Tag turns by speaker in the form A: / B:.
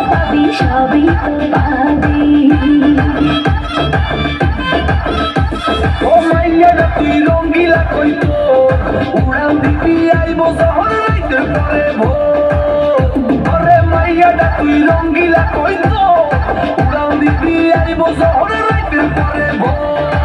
A: পাবি সবই তো পাবি।
B: ও মাইয়াটা তুই রঙ্গিলা কইতো উড়াল দিবি আইব যখন রাইতের পরে ভোর। ওরে মাইয়াটা তুই রঙ্গিলা কইতো উড়াল দিবি আইব যখন রাইতের পরে ভোর।